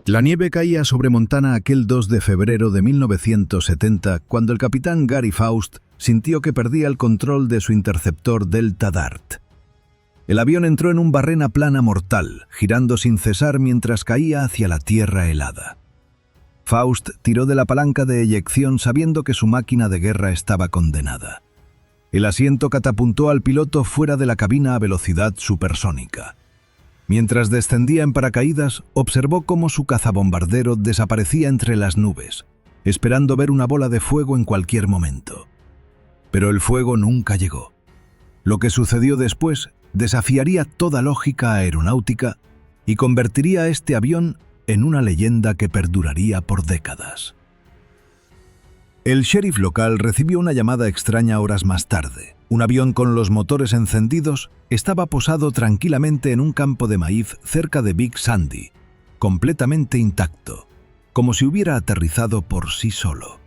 La nieve caía sobre Montana aquel 2 de febrero de 1970, cuando el capitán Gary Faust sintió que perdía el control de su interceptor Delta Dart. El avión entró en un barrena plana mortal, girando sin cesar mientras caía hacia la tierra helada. Faust tiró de la palanca de eyección sabiendo que su máquina de guerra estaba condenada. El asiento catapultó al piloto fuera de la cabina a velocidad supersónica. Mientras descendía en paracaídas, observó cómo su cazabombardero desaparecía entre las nubes, esperando ver una bola de fuego en cualquier momento. Pero el fuego nunca llegó. Lo que sucedió después desafiaría toda lógica aeronáutica y convertiría a este avión en una leyenda que perduraría por décadas. El sheriff local recibió una llamada extraña horas más tarde. Un avión con los motores encendidos estaba posado tranquilamente en un campo de maíz cerca de Big Sandy, completamente intacto, como si hubiera aterrizado por sí solo.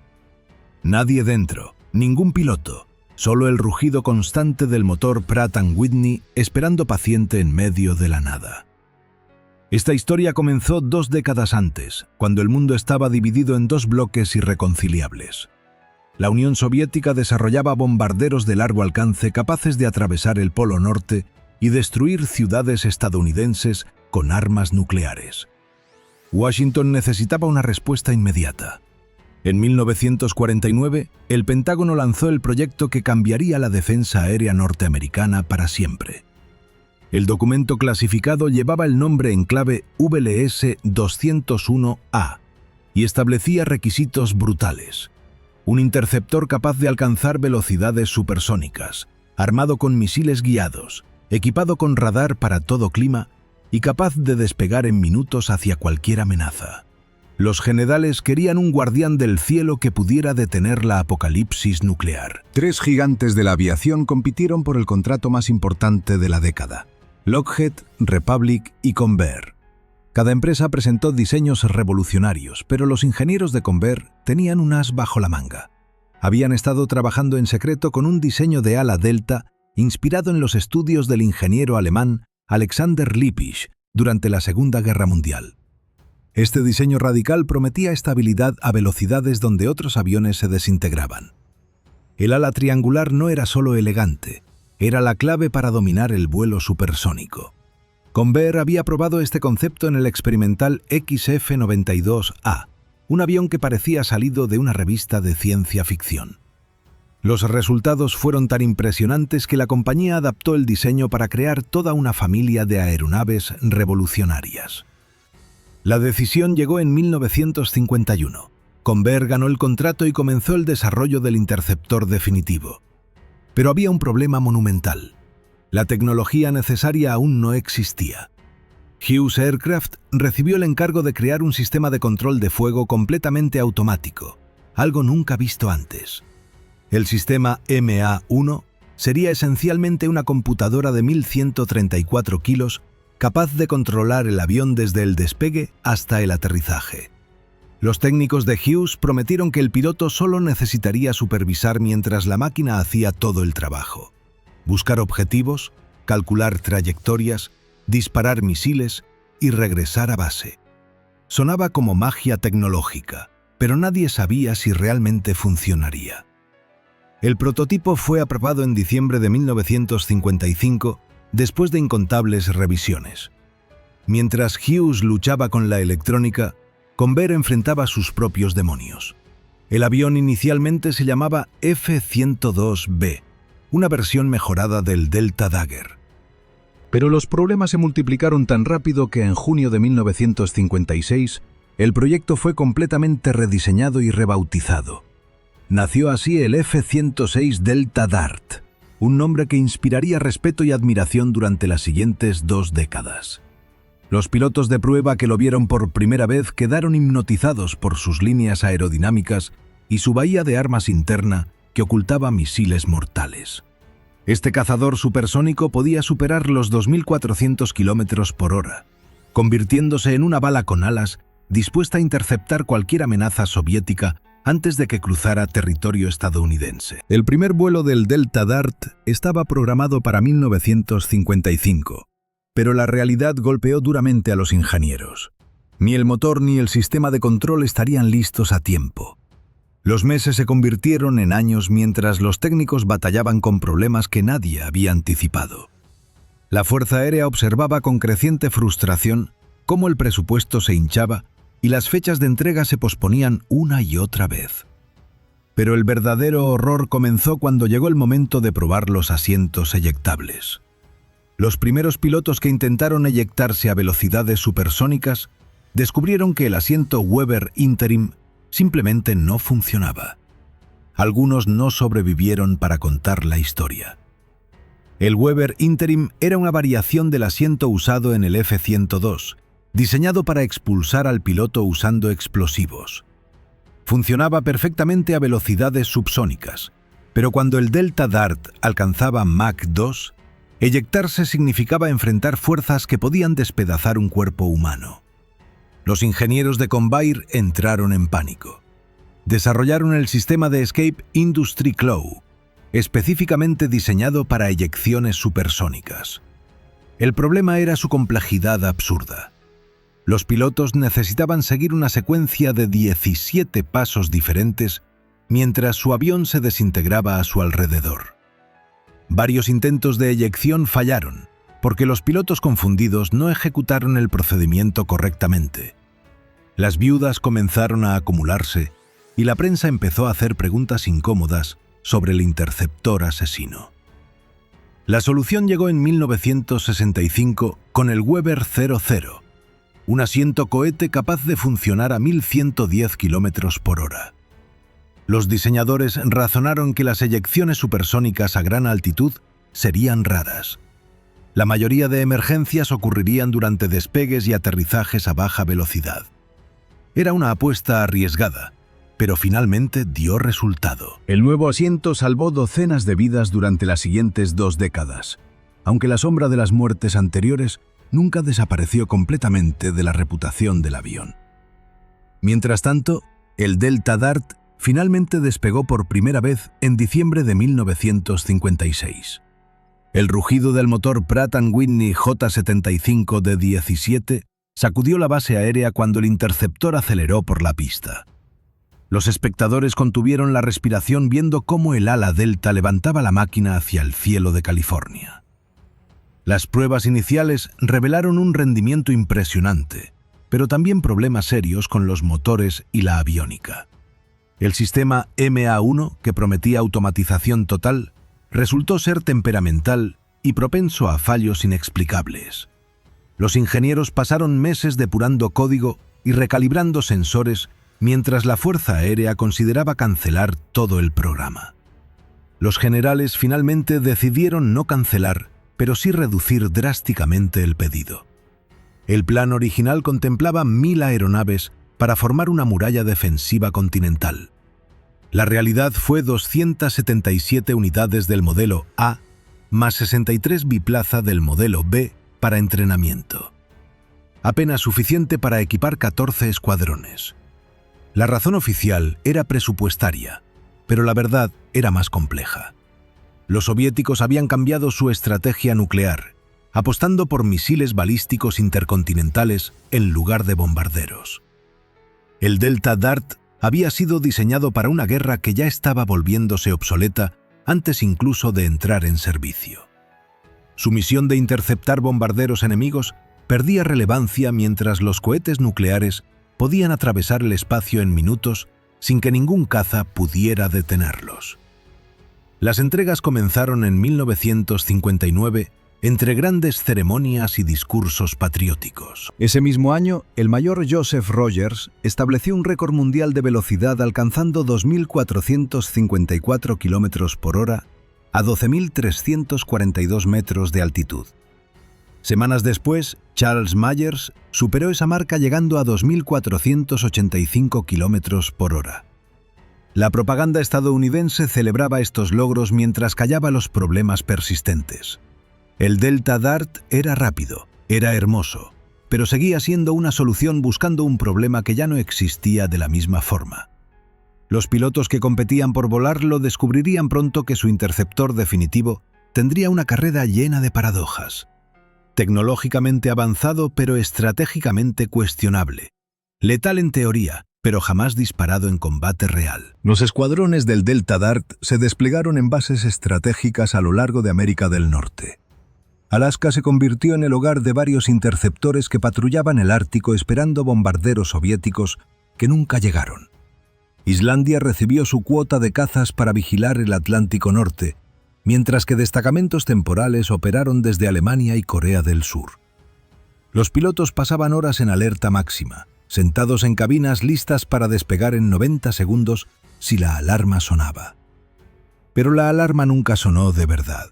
Nadie dentro, ningún piloto, solo el rugido constante del motor Pratt & Whitney esperando paciente en medio de la nada. Esta historia comenzó 2 décadas antes, cuando el mundo estaba dividido en 2 bloques irreconciliables. La Unión Soviética desarrollaba bombarderos de largo alcance capaces de atravesar el Polo Norte y destruir ciudades estadounidenses con armas nucleares. Washington necesitaba una respuesta inmediata. En 1949, el Pentágono lanzó el proyecto que cambiaría la defensa aérea norteamericana para siempre. El documento clasificado llevaba el nombre en clave VLS-201A y establecía requisitos brutales. Un interceptor capaz de alcanzar velocidades supersónicas, armado con misiles guiados, equipado con radar para todo clima y capaz de despegar en minutos hacia cualquier amenaza. Los generales querían un guardián del cielo que pudiera detener la apocalipsis nuclear. 3 gigantes de la aviación compitieron por el contrato más importante de la década: Lockheed, Republic y Convair. Cada empresa presentó diseños revolucionarios, pero los ingenieros de Convair tenían un as bajo la manga. Habían estado trabajando en secreto con un diseño de ala delta inspirado en los estudios del ingeniero alemán Alexander Lippisch durante la Segunda Guerra Mundial. Este diseño radical prometía estabilidad a velocidades donde otros aviones se desintegraban. El ala triangular no era solo elegante, era la clave para dominar el vuelo supersónico. Convair había probado este concepto en el experimental XF-92A, un avión que parecía salido de una revista de ciencia ficción. Los resultados fueron tan impresionantes que la compañía adaptó el diseño para crear toda una familia de aeronaves revolucionarias. La decisión llegó en 1951. Convair ganó el contrato y comenzó el desarrollo del interceptor definitivo. Pero había un problema monumental. La tecnología necesaria aún no existía. Hughes Aircraft recibió el encargo de crear un sistema de control de fuego completamente automático, algo nunca visto antes. El sistema MA-1 sería esencialmente una computadora de 1.134 kilos capaz de controlar el avión desde el despegue hasta el aterrizaje. Los técnicos de Hughes prometieron que el piloto solo necesitaría supervisar mientras la máquina hacía todo el trabajo: buscar objetivos, calcular trayectorias, disparar misiles y regresar a base. Sonaba como magia tecnológica, pero nadie sabía si realmente funcionaría. El prototipo fue aprobado en diciembre de 1955 después de incontables revisiones. Mientras Hughes luchaba con la electrónica, Convair enfrentaba sus propios demonios. El avión inicialmente se llamaba F-102B, una versión mejorada del Delta Dagger. Pero los problemas se multiplicaron tan rápido que en junio de 1956 el proyecto fue completamente rediseñado y rebautizado. Nació así el F-106 Delta Dart, un nombre que inspiraría respeto y admiración durante las siguientes 2 décadas. Los pilotos de prueba que lo vieron por primera vez quedaron hipnotizados por sus líneas aerodinámicas y su bahía de armas interna que ocultaba misiles mortales. Este cazador supersónico podía superar los 2.400 km/h, convirtiéndose en una bala con alas dispuesta a interceptar cualquier amenaza soviética antes de que cruzara territorio estadounidense. El primer vuelo del Delta Dart estaba programado para 1955, pero la realidad golpeó duramente a los ingenieros. Ni el motor ni el sistema de control estarían listos a tiempo. Los meses se convirtieron en años mientras los técnicos batallaban con problemas que nadie había anticipado. La Fuerza Aérea observaba con creciente frustración cómo el presupuesto se hinchaba y las fechas de entrega se posponían una y otra vez. Pero el verdadero horror comenzó cuando llegó el momento de probar los asientos eyectables. Los primeros pilotos que intentaron eyectarse a velocidades supersónicas descubrieron que el asiento Weber Interim simplemente no funcionaba. Algunos no sobrevivieron para contar la historia. El Weber Interim era una variación del asiento usado en el F-102, diseñado para expulsar al piloto usando explosivos. Funcionaba perfectamente a velocidades subsónicas, pero cuando el Delta Dart alcanzaba Mach 2, eyectarse significaba enfrentar fuerzas que podían despedazar un cuerpo humano. Los ingenieros de Convair entraron en pánico. Desarrollaron el sistema de Escape Industry Claw, específicamente diseñado para eyecciones supersónicas. El problema era su complejidad absurda. Los pilotos necesitaban seguir una secuencia de 17 pasos diferentes mientras su avión se desintegraba a su alrededor. Varios intentos de eyección fallaron, porque los pilotos confundidos no ejecutaron el procedimiento correctamente. Las viudas comenzaron a acumularse y la prensa empezó a hacer preguntas incómodas sobre el interceptor asesino. La solución llegó en 1965 con el Weber 00, un asiento cohete capaz de funcionar a 1110 km/h. Los diseñadores razonaron que las eyecciones supersónicas a gran altitud serían raras. La mayoría de emergencias ocurrirían durante despegues y aterrizajes a baja velocidad. Era una apuesta arriesgada, pero finalmente dio resultado. El nuevo asiento salvó docenas de vidas durante las siguientes 2 décadas, aunque la sombra de las muertes anteriores nunca desapareció completamente de la reputación del avión. Mientras tanto, el Delta Dart finalmente despegó por primera vez en diciembre de 1956. El rugido del motor Pratt & Whitney J75 de 17 sacudió la base aérea cuando el interceptor aceleró por la pista. Los espectadores contuvieron la respiración viendo cómo el ala delta levantaba la máquina hacia el cielo de California. Las pruebas iniciales revelaron un rendimiento impresionante, pero también problemas serios con los motores y la aviónica. El sistema MA1, que prometía automatización total, resultó ser temperamental y propenso a fallos inexplicables. Los ingenieros pasaron meses depurando código y recalibrando sensores mientras la Fuerza Aérea consideraba cancelar todo el programa. Los generales finalmente decidieron no cancelar, pero sí reducir drásticamente el pedido. El plan original contemplaba 1000 aeronaves para formar una muralla defensiva continental. La realidad fue 277 unidades del modelo A, más 63 biplaza del modelo B para entrenamiento. Apenas suficiente para equipar 14 escuadrones. La razón oficial era presupuestaria, pero la verdad era más compleja. Los soviéticos habían cambiado su estrategia nuclear, apostando por misiles balísticos intercontinentales en lugar de bombarderos. El Delta Dart había sido diseñado para una guerra que ya estaba volviéndose obsoleta antes incluso de entrar en servicio. Su misión de interceptar bombarderos enemigos perdía relevancia mientras los cohetes nucleares podían atravesar el espacio en minutos sin que ningún caza pudiera detenerlos. Las entregas comenzaron en 1959 entre grandes ceremonias y discursos patrióticos. Ese mismo año, el mayor Joseph Rogers estableció un récord mundial de velocidad alcanzando 2.454 km/h a 12.342 metros de altitud. Semanas después, Charles Myers superó esa marca llegando a 2.485 km/h. La propaganda estadounidense celebraba estos logros mientras callaba los problemas persistentes. El Delta Dart era rápido, era hermoso, pero seguía siendo una solución buscando un problema que ya no existía de la misma forma. Los pilotos que competían por volarlo descubrirían pronto que su interceptor definitivo tendría una carrera llena de paradojas. tecnológicamente avanzado pero estratégicamente cuestionable, letal en teoría, pero jamás disparado en combate real. Los escuadrones del Delta Dart se desplegaron en bases estratégicas a lo largo de América del Norte. Alaska se convirtió en el hogar de varios interceptores que patrullaban el Ártico esperando bombarderos soviéticos que nunca llegaron. Islandia recibió su cuota de cazas para vigilar el Atlántico Norte, mientras que destacamentos temporales operaron desde Alemania y Corea del Sur. Los pilotos pasaban horas en alerta máxima, sentados en cabinas listas para despegar en 90 segundos si la alarma sonaba. Pero la alarma nunca sonó de verdad.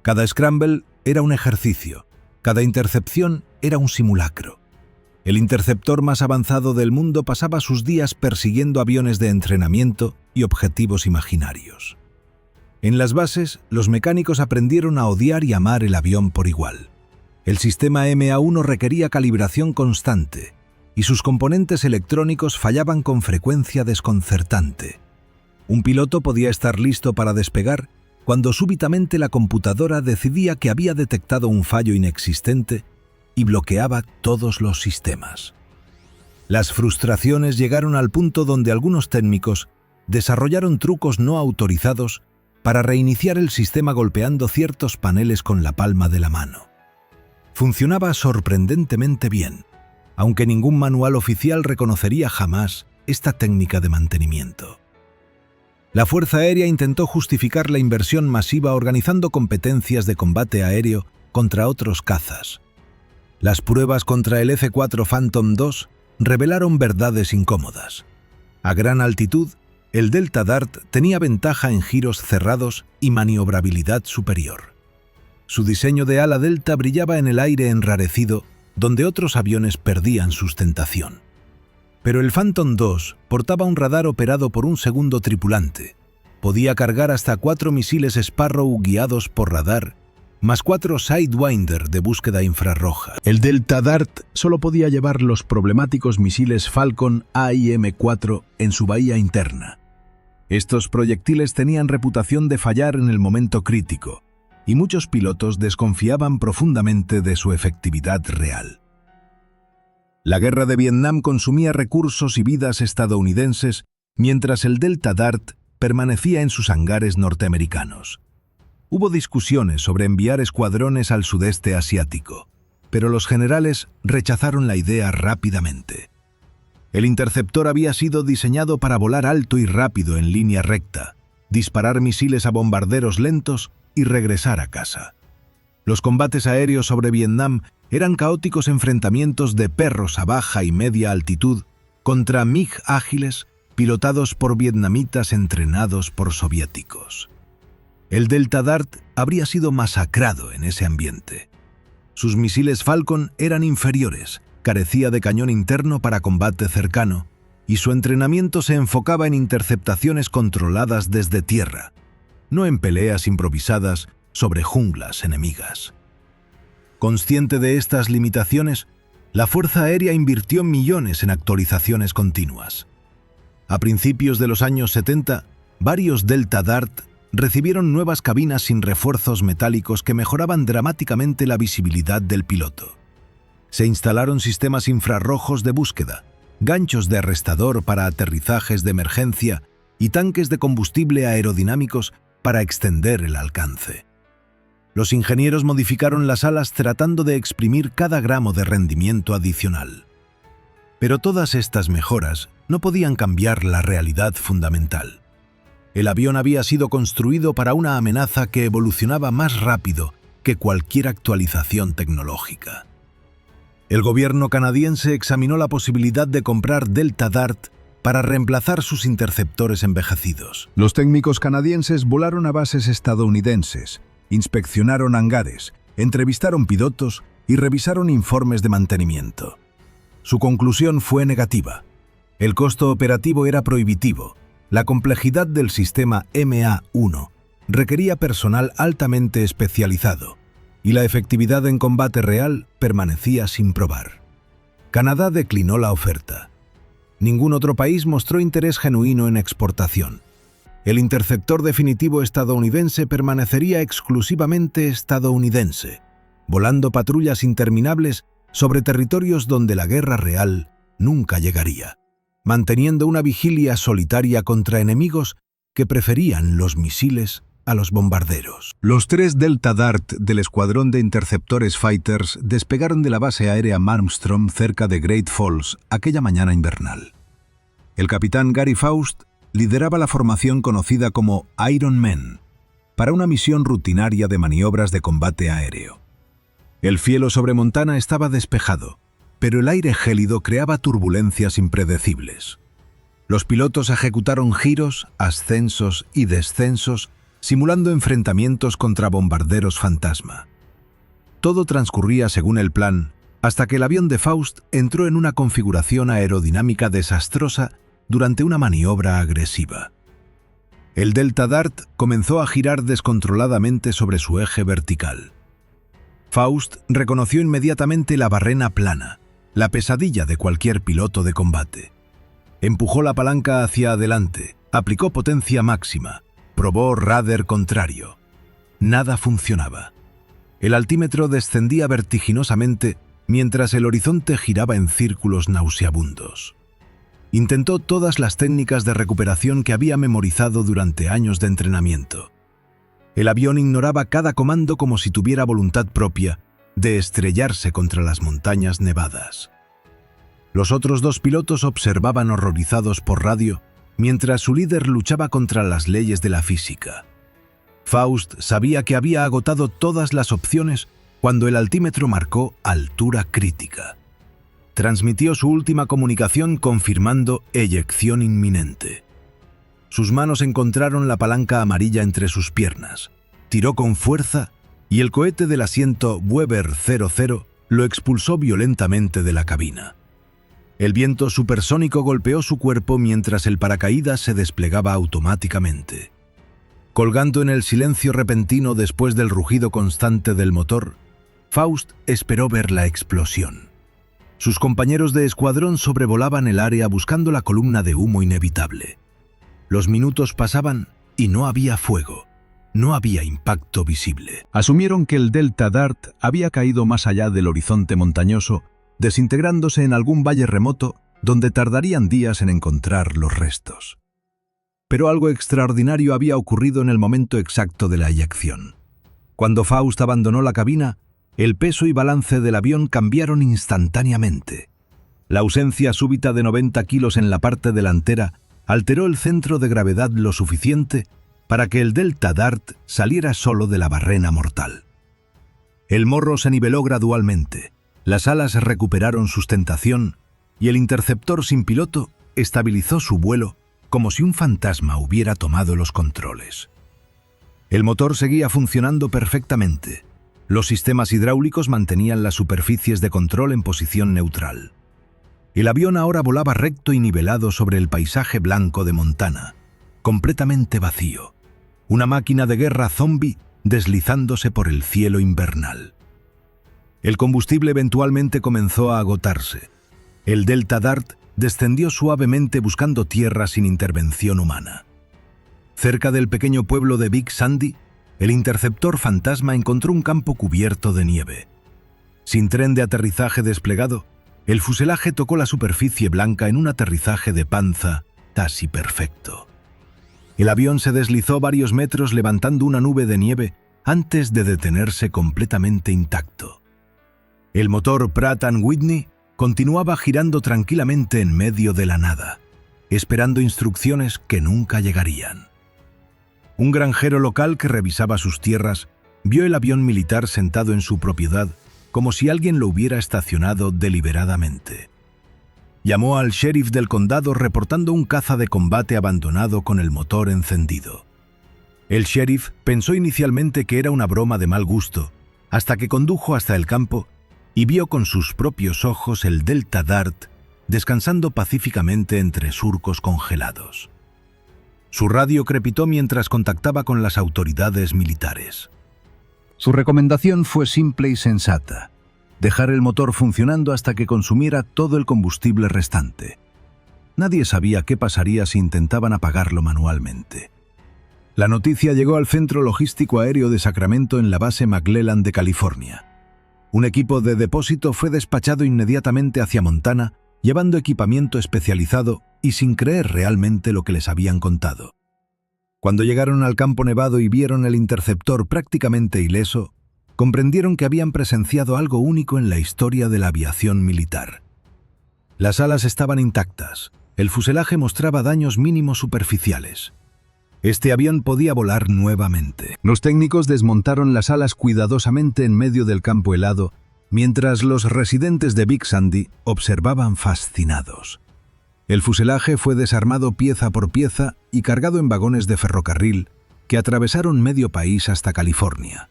Cada scramble era un ejercicio, cada intercepción era un simulacro. El interceptor más avanzado del mundo pasaba sus días persiguiendo aviones de entrenamiento y objetivos imaginarios. En las bases, los mecánicos aprendieron a odiar y amar el avión por igual. El sistema MA-1 requería calibración constante, y sus componentes electrónicos fallaban con frecuencia desconcertante. Un piloto podía estar listo para despegar cuando súbitamente la computadora decidía que había detectado un fallo inexistente y bloqueaba todos los sistemas. Las frustraciones llegaron al punto donde algunos técnicos desarrollaron trucos no autorizados para reiniciar el sistema golpeando ciertos paneles con la palma de la mano. Funcionaba sorprendentemente bien, aunque ningún manual oficial reconocería jamás esta técnica de mantenimiento. La Fuerza Aérea intentó justificar la inversión masiva organizando competencias de combate aéreo contra otros cazas. Las pruebas contra el F-4 Phantom II revelaron verdades incómodas. A gran altitud, el Delta Dart tenía ventaja en giros cerrados y maniobrabilidad superior. Su diseño de ala delta brillaba en el aire enrarecido, donde otros aviones perdían sustentación. Pero el Phantom II portaba un radar operado por un segundo tripulante. Podía cargar hasta 4 misiles Sparrow guiados por radar, más 4 Sidewinder de búsqueda infrarroja. El Delta Dart solo podía llevar los problemáticos misiles Falcon AIM-4 en su bahía interna. Estos proyectiles tenían reputación de fallar en el momento crítico, y muchos pilotos desconfiaban profundamente de su efectividad real. La guerra de Vietnam consumía recursos y vidas estadounidenses, mientras el Delta Dart permanecía en sus hangares norteamericanos. Hubo discusiones sobre enviar escuadrones al sudeste asiático, pero los generales rechazaron la idea rápidamente. El interceptor había sido diseñado para volar alto y rápido en línea recta, disparar misiles a bombarderos lentos y regresar a casa. Los combates aéreos sobre Vietnam eran caóticos enfrentamientos de perros a baja y media altitud contra MiG ágiles pilotados por vietnamitas entrenados por soviéticos. El Delta Dart habría sido masacrado en ese ambiente. Sus misiles Falcon eran inferiores, carecía de cañón interno para combate cercano, y su entrenamiento se enfocaba en interceptaciones controladas desde tierra, no en peleas improvisadas sobre junglas enemigas. Consciente de estas limitaciones, la Fuerza Aérea invirtió millones en actualizaciones continuas. A principios de los años 70, varios Delta Dart recibieron nuevas cabinas sin refuerzos metálicos que mejoraban dramáticamente la visibilidad del piloto. Se instalaron sistemas infrarrojos de búsqueda, ganchos de arrestador para aterrizajes de emergencia y tanques de combustible aerodinámicos para extender el alcance. Los ingenieros modificaron las alas tratando de exprimir cada gramo de rendimiento adicional. Pero todas estas mejoras no podían cambiar la realidad fundamental. El avión había sido construido para una amenaza que evolucionaba más rápido que cualquier actualización tecnológica. El gobierno canadiense examinó la posibilidad de comprar Delta Dart para reemplazar sus interceptores envejecidos. Los técnicos canadienses volaron a bases estadounidenses, inspeccionaron hangares, entrevistaron pilotos y revisaron informes de mantenimiento. Su conclusión fue negativa. El costo operativo era prohibitivo. La complejidad del sistema MA-1 requería personal altamente especializado, y la efectividad en combate real permanecía sin probar. Canadá declinó la oferta. Ningún otro país mostró interés genuino en exportación. El interceptor definitivo estadounidense permanecería exclusivamente estadounidense, volando patrullas interminables sobre territorios donde la guerra real nunca llegaría, manteniendo una vigilia solitaria contra enemigos que preferían los misiles a los bombarderos. Los 3 Delta Dart del escuadrón de interceptores Fighters despegaron de la base aérea Malmstrom cerca de Great Falls aquella mañana invernal. El capitán Gary Faust lideraba la formación conocida como Iron Man para una misión rutinaria de maniobras de combate aéreo. El cielo sobre Montana estaba despejado, pero el aire gélido creaba turbulencias impredecibles. Los pilotos ejecutaron giros, ascensos y descensos, simulando enfrentamientos contra bombarderos fantasma. Todo transcurría según el plan, hasta que el avión de Faust entró en una configuración aerodinámica desastrosa durante una maniobra agresiva. El Delta Dart comenzó a girar descontroladamente sobre su eje vertical. Faust reconoció inmediatamente la barrena plana, la pesadilla de cualquier piloto de combate. Empujó la palanca hacia adelante, aplicó potencia máxima, probó radar contrario. Nada funcionaba. El altímetro descendía vertiginosamente mientras el horizonte giraba en círculos nauseabundos. Intentó todas las técnicas de recuperación que había memorizado durante años de entrenamiento. El avión ignoraba cada comando como si tuviera voluntad propia de estrellarse contra las montañas nevadas. Los otros 2 pilotos observaban horrorizados por radio mientras su líder luchaba contra las leyes de la física. Faust sabía que había agotado todas las opciones cuando el altímetro marcó altura crítica. Transmitió su última comunicación confirmando eyección inminente. Sus manos encontraron la palanca amarilla entre sus piernas, tiró con fuerza y el cohete del asiento Weber 00 lo expulsó violentamente de la cabina. El viento supersónico golpeó su cuerpo mientras el paracaídas se desplegaba automáticamente. Colgando en el silencio repentino después del rugido constante del motor, Faust esperó ver la explosión. Sus compañeros de escuadrón sobrevolaban el área buscando la columna de humo inevitable. Los minutos pasaban y no había fuego, no había impacto visible. Asumieron que el Delta Dart había caído más allá del horizonte montañoso, desintegrándose en algún valle remoto donde tardarían días en encontrar los restos. Pero algo extraordinario había ocurrido en el momento exacto de la eyección. Cuando Faust abandonó la cabina, el peso y balance del avión cambiaron instantáneamente. La ausencia súbita de 90 kilos en la parte delantera alteró el centro de gravedad lo suficiente para que el Delta Dart saliera solo de la barrena mortal. El morro se niveló gradualmente. Las alas recuperaron sustentación y el interceptor sin piloto estabilizó su vuelo como si un fantasma hubiera tomado los controles. El motor seguía funcionando perfectamente. Los sistemas hidráulicos mantenían las superficies de control en posición neutral. El avión ahora volaba recto y nivelado sobre el paisaje blanco de Montana, completamente vacío. Una máquina de guerra zombie deslizándose por el cielo invernal. El combustible eventualmente comenzó a agotarse. El Delta Dart descendió suavemente buscando tierra sin intervención humana. Cerca del pequeño pueblo de Big Sandy, el interceptor fantasma encontró un campo cubierto de nieve. Sin tren de aterrizaje desplegado, el fuselaje tocó la superficie blanca en un aterrizaje de panza casi perfecto. El avión se deslizó varios metros levantando una nube de nieve antes de detenerse completamente intacto. El motor Pratt & Whitney continuaba girando tranquilamente en medio de la nada, esperando instrucciones que nunca llegarían. Un granjero local que revisaba sus tierras vio el avión militar sentado en su propiedad como si alguien lo hubiera estacionado deliberadamente. Llamó al sheriff del condado reportando un caza de combate abandonado con el motor encendido. El sheriff pensó inicialmente que era una broma de mal gusto, hasta que condujo hasta el campo y vio con sus propios ojos el Delta Dart descansando pacíficamente entre surcos congelados. Su radio crepitó mientras contactaba con las autoridades militares. Su recomendación fue simple y sensata: dejar el motor funcionando hasta que consumiera todo el combustible restante. Nadie sabía qué pasaría si intentaban apagarlo manualmente. La noticia llegó al Centro Logístico Aéreo de Sacramento en la base McClellan de California. Un equipo de depósito fue despachado inmediatamente hacia Montana, llevando equipamiento especializado y sin creer realmente lo que les habían contado. Cuando llegaron al campo nevado y vieron el interceptor prácticamente ileso, comprendieron que habían presenciado algo único en la historia de la aviación militar. Las alas estaban intactas, el fuselaje mostraba daños mínimos superficiales. Este avión podía volar nuevamente. Los técnicos desmontaron las alas cuidadosamente en medio del campo helado, mientras los residentes de Big Sandy observaban fascinados. El fuselaje fue desarmado pieza por pieza y cargado en vagones de ferrocarril que atravesaron medio país hasta California.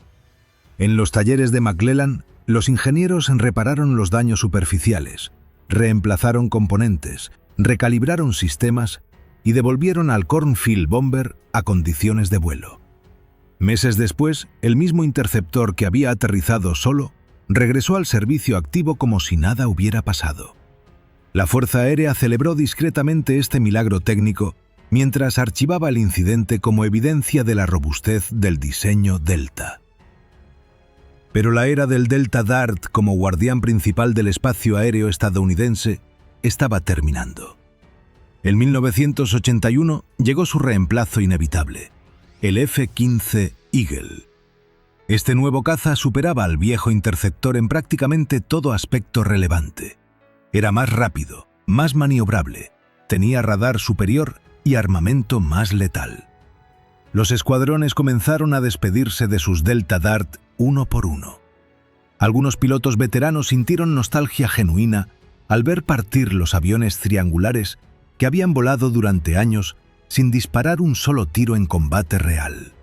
En los talleres de McClellan, los ingenieros repararon los daños superficiales, reemplazaron componentes, recalibraron sistemas y devolvieron al Cornfield Bomber a condiciones de vuelo. Meses después, el mismo interceptor que había aterrizado solo regresó al servicio activo como si nada hubiera pasado. La Fuerza Aérea celebró discretamente este milagro técnico mientras archivaba el incidente como evidencia de la robustez del diseño Delta. Pero la era del Delta Dart como guardián principal del espacio aéreo estadounidense estaba terminando. En 1981 llegó su reemplazo inevitable, el F-15 Eagle. Este nuevo caza superaba al viejo interceptor en prácticamente todo aspecto relevante. Era más rápido, más maniobrable, tenía radar superior y armamento más letal. Los escuadrones comenzaron a despedirse de sus Delta Dart uno por uno. Algunos pilotos veteranos sintieron nostalgia genuina al ver partir los aviones triangulares que habían volado durante años sin disparar un solo tiro en combate real.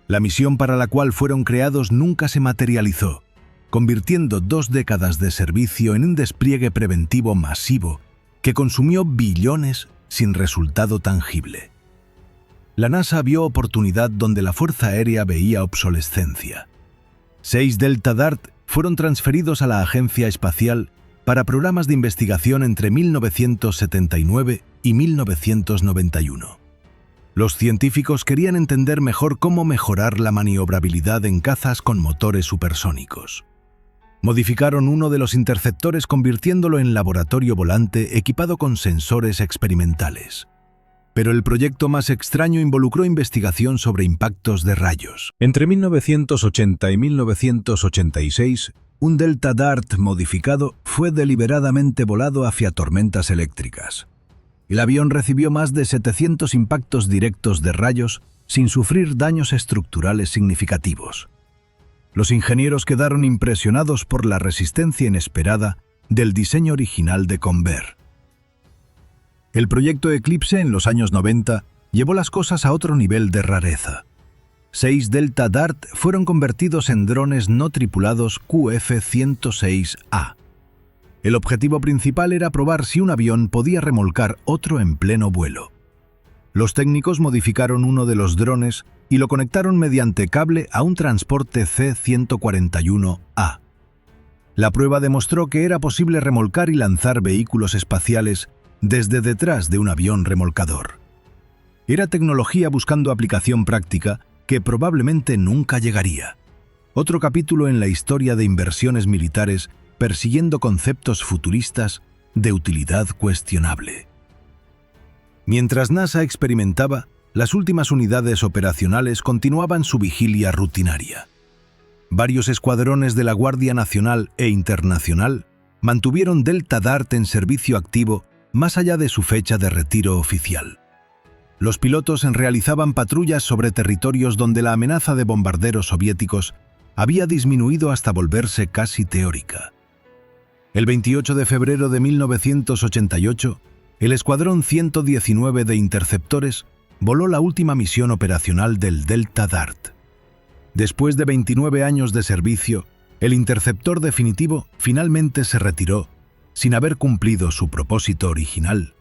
La misión para la cual fueron creados nunca se materializó, convirtiendo 2 décadas de servicio en un despliegue preventivo masivo que consumió billones sin resultado tangible. La NASA vio oportunidad donde la Fuerza Aérea veía obsolescencia. 6 Delta Dart fueron transferidos a la Agencia Espacial para programas de investigación entre 1979 y 1991. Los científicos querían entender mejor cómo mejorar la maniobrabilidad en cazas con motores supersónicos. Modificaron uno de los interceptores convirtiéndolo en laboratorio volante equipado con sensores experimentales. Pero el proyecto más extraño involucró investigación sobre impactos de rayos. Entre 1980 y 1986, un Delta Dart modificado fue deliberadamente volado hacia tormentas eléctricas. El avión recibió más de 700 impactos directos de rayos sin sufrir daños estructurales significativos. Los ingenieros quedaron impresionados por la resistencia inesperada del diseño original de Convair. El proyecto Eclipse en los años 90 llevó las cosas a otro nivel de rareza. 6 Delta Dart fueron convertidos en drones no tripulados QF-106A. El objetivo principal era probar si un avión podía remolcar otro en pleno vuelo. Los técnicos modificaron uno de los drones y lo conectaron mediante cable a un transporte C-141A. La prueba demostró que era posible remolcar y lanzar vehículos espaciales desde detrás de un avión remolcador. Era tecnología buscando aplicación práctica que probablemente nunca llegaría. Otro capítulo en la historia de inversiones militares persiguiendo conceptos futuristas de utilidad cuestionable. Mientras NASA experimentaba, las últimas unidades operacionales continuaban su vigilia rutinaria. Varios escuadrones de la Guardia Nacional e Internacional mantuvieron Delta Dart en servicio activo más allá de su fecha de retiro oficial. Los pilotos realizaban patrullas sobre territorios donde la amenaza de bombarderos soviéticos había disminuido hasta volverse casi teórica. El 28 de febrero de 1988, el Escuadrón 119 de Interceptores voló la última misión operacional del Delta Dart. Después de 29 años de servicio, el interceptor definitivo finalmente se retiró sin haber cumplido su propósito original,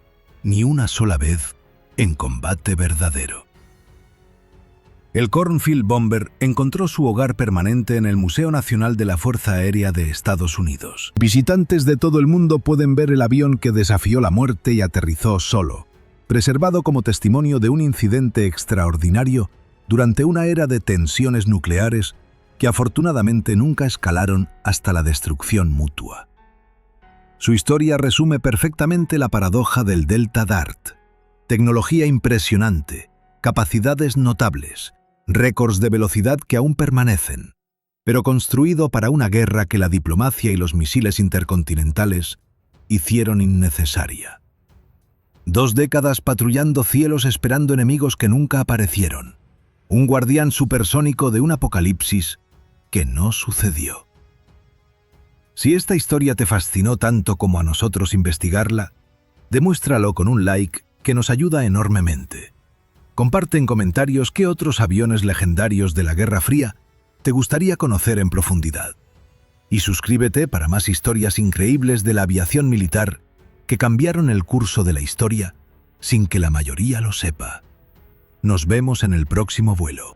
ni una sola vez en combate verdadero. El Cornfield Bomber encontró su hogar permanente en el Museo Nacional de la Fuerza Aérea de Estados Unidos. Visitantes de todo el mundo pueden ver el avión que desafió la muerte y aterrizó solo, preservado como testimonio de un incidente extraordinario durante una era de tensiones nucleares que afortunadamente nunca escalaron hasta la destrucción mutua. Su historia resume perfectamente la paradoja del Delta Dart. Tecnología impresionante, capacidades notables, récords de velocidad que aún permanecen, pero construido para una guerra que la diplomacia y los misiles intercontinentales hicieron innecesaria. 2 décadas patrullando cielos esperando enemigos que nunca aparecieron. Un guardián supersónico de un apocalipsis que no sucedió. Si esta historia te fascinó tanto como a nosotros investigarla, demuéstralo con un like que nos ayuda enormemente. Comparte en comentarios qué otros aviones legendarios de la Guerra Fría te gustaría conocer en profundidad. Y suscríbete para más historias increíbles de la aviación militar que cambiaron el curso de la historia sin que la mayoría lo sepa. Nos vemos en el próximo vuelo.